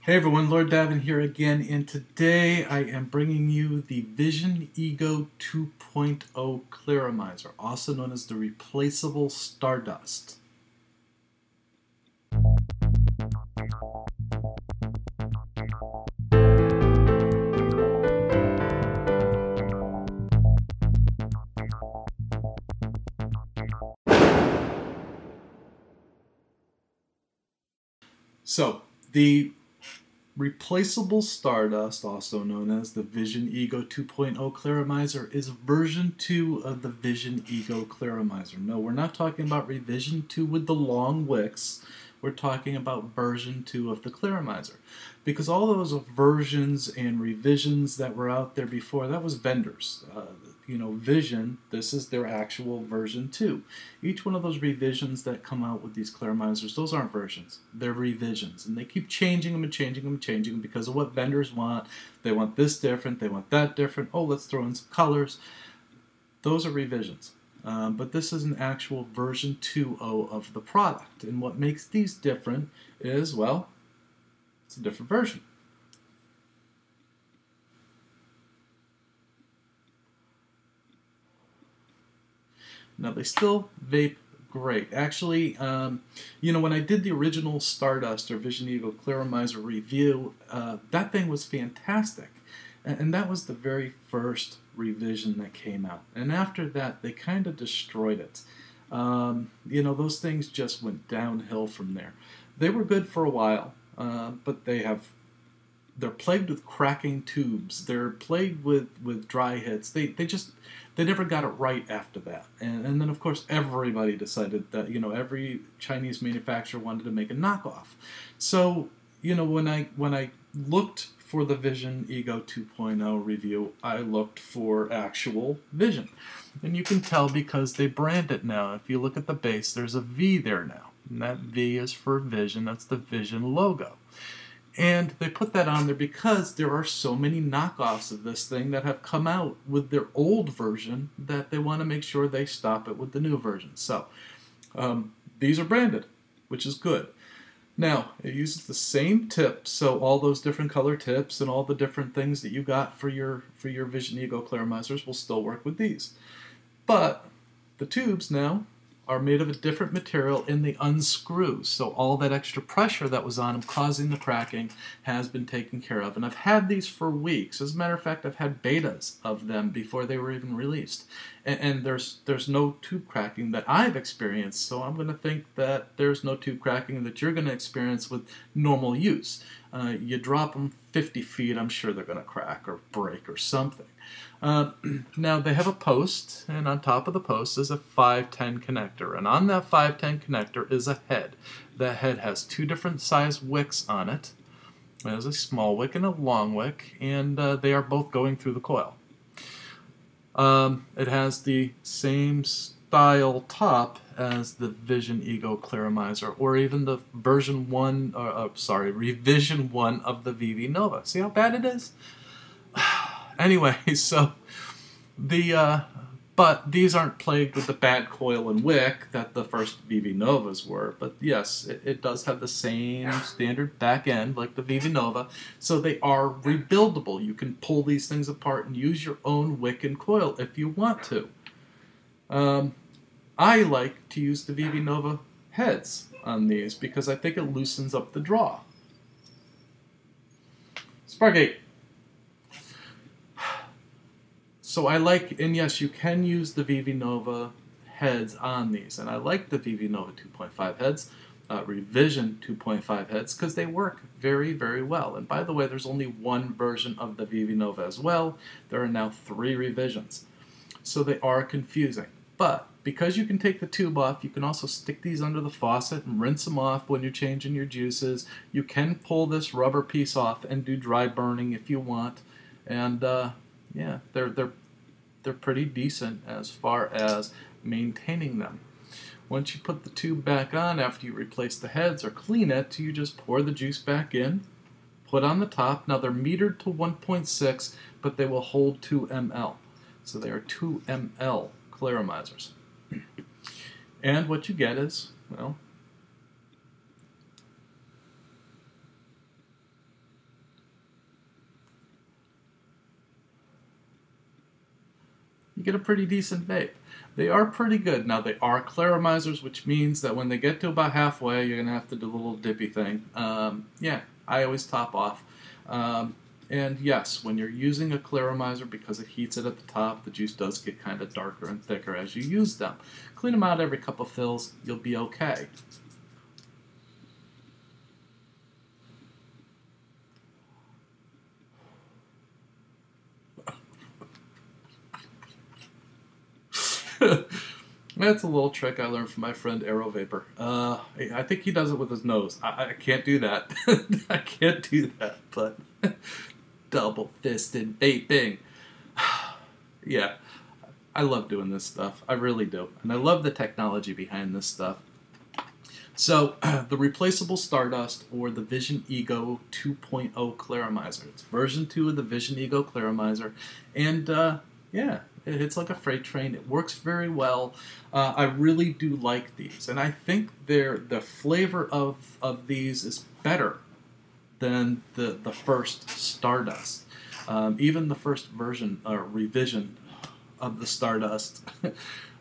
Hey everyone, LordDavon here again, and today I am bringing you the Vision eGo 2.0 Clearomizer, also known as the Replaceable Stardust. So, the Replaceable Stardust, also known as the Vision eGo 2.0 Clearomizer, is version 2 of the Vision eGo Clearomizer. No, we're not talking about revision 2 with the long wicks. We're talking about version 2 of the Clearomizer. Because all those versions and revisions that were out there before, that was vendors. Vision, this is their actual version 2. Each one of those revisions that come out with these Clearomizers, those aren't versions, they're revisions. And they keep changing them and changing them and changing them because of what vendors want. They want this different, they want that different. Oh, let's throw in some colors. Those are revisions. But this is an actual version 2.0 of the product. And what makes these different is, well, it's a different version. Now, they still vape great. Actually, when I did the original Stardust or Vision eGo Clearomizer review, that thing was fantastic. And that was the very first revision that came out. And after that, they kind of destroyed it. Those things just went downhill from there. They were good for a while, but they're plagued with cracking tubes. They're plagued with dry hits. They never got it right after that. And then, of course, everybody decided that, every Chinese manufacturer wanted to make a knockoff. So, when I looked for the Vision eGo 2.0 review, I looked for actual Vision. And you can tell because they brand it now. If you look at the base, there's a V there now. And that V is for Vision. That's the Vision logo. And they put that on there because there are so many knockoffs of this thing that have come out with their old version that they want to make sure they stop it with the new version. So these are branded, which is good. Now, it uses the same tips, so all those different color tips and all the different things that you got for your Vision eGo Clearomizers will still work with these. But the tubes now are made of a different material and they unscrew. So all that extra pressure that was on them causing the cracking has been taken care of. And I've had these for weeks. As a matter of fact, I've had betas of them before they were even released. And there's no tube cracking that I've experienced. So I'm going to think that there's no tube cracking that you're going to experience with normal use. You drop them 50 feet, I'm sure they're going to crack or break or something. Now they have a post, and on top of the post is a 510 connector, and on that 510 connector is a head. The head has two different size wicks on it. There's a small wick and a long wick, and they are both going through the coil. It has the same style top as the Vision eGo Clearomizer, or even the revision 1 of the VV Nova. See how bad it is? Anyway, so but these aren't plagued with the bad coil and wick that the first VV Novas were. But yes, it does have the same standard back end like the VV Nova, so they are rebuildable. You can pull these things apart and use your own wick and coil if you want to. I like to use the VV Nova heads on these because I think it loosens up the draw. Spargate. So I like, and yes, you can use the VV Nova heads on these, and I like the VV Nova 2.5 heads, Revision 2.5 heads, because they work very, very well. And by the way, there's only one version of the VV Nova as well. There are now 3 revisions. So they are confusing. But because you can take the tube off, you can also stick these under the faucet and rinse them off when you're changing your juices. You can pull this rubber piece off and do dry burning if you want. And yeah, they're pretty decent as far as maintaining them. Once you put the tube back on after you replace the heads or clean it, you just pour the juice back in, put on the top. Now they're metered to 1.6, but they will hold 2 ml. So they are 2 ml Clearomizers. And what you get is, well, get a pretty decent vape. They are pretty good. Now, they are Clearomizers, which means that when they get to about halfway, you're going to have to do the little dippy thing. Yeah, I always top off. And yes, when you're using a Clearomizer, because it heats it at the top, the juice does get kind of darker and thicker as you use them. Clean them out every couple fills, you'll be okay. That's a little trick I learned from my friend Aero Vapor. I think he does it with his nose. I can't do that. I can't do that, but double-fisted vaping. Yeah, I love doing this stuff. I really do. And I love the technology behind this stuff. So, the Replaceable Stardust, or the Vision eGo 2.0 Clearomizer. It's version 2 of the Vision eGo Clearomizer. And, yeah, it's like a freight train. It works very well. I really do like these. And I think the flavor of these is better than the first Stardust. Even the first version, or revision of the Stardust.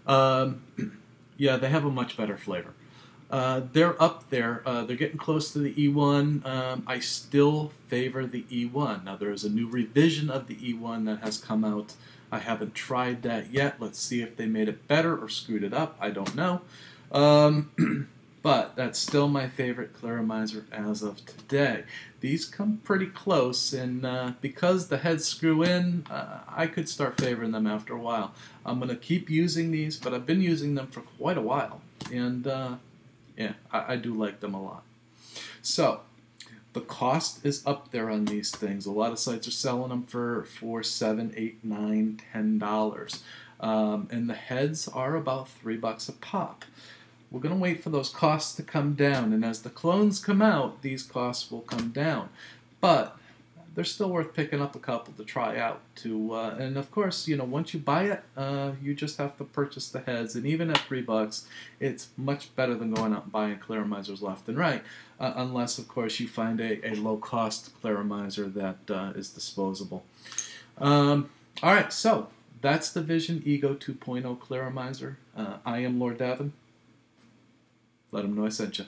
Yeah, they have a much better flavor. They're up there. They're getting close to the E1. I still favor the E1. Now, there is a new revision of the E1 that has come out. I haven't tried that yet. Let's see if they made it better or screwed it up. I don't know. But that's still my favorite Clearomizer as of today. These come pretty close, and because the heads screw in, I could start favoring them after a while. I'm going to keep using these, but I've been using them for quite a while. And yeah, I do like them a lot. So, the cost is up there on these things. A lot of sites are selling them for $7, $8, $9, $10. And the heads are about $3 a pop. We're going to wait for those costs to come down, and as the clones come out, these costs will come down. But they're still worth picking up a couple to try out. And of course, you know, once you buy it, you just have to purchase the heads, and even at $3, it's much better than going out and buying Clearomizers left and right, unless, of course, you find a low-cost Clearomizer that is disposable. All right, so that's the Vision eGo 2.0 Clearomizer. I am LordDavon. Let them know I sent you.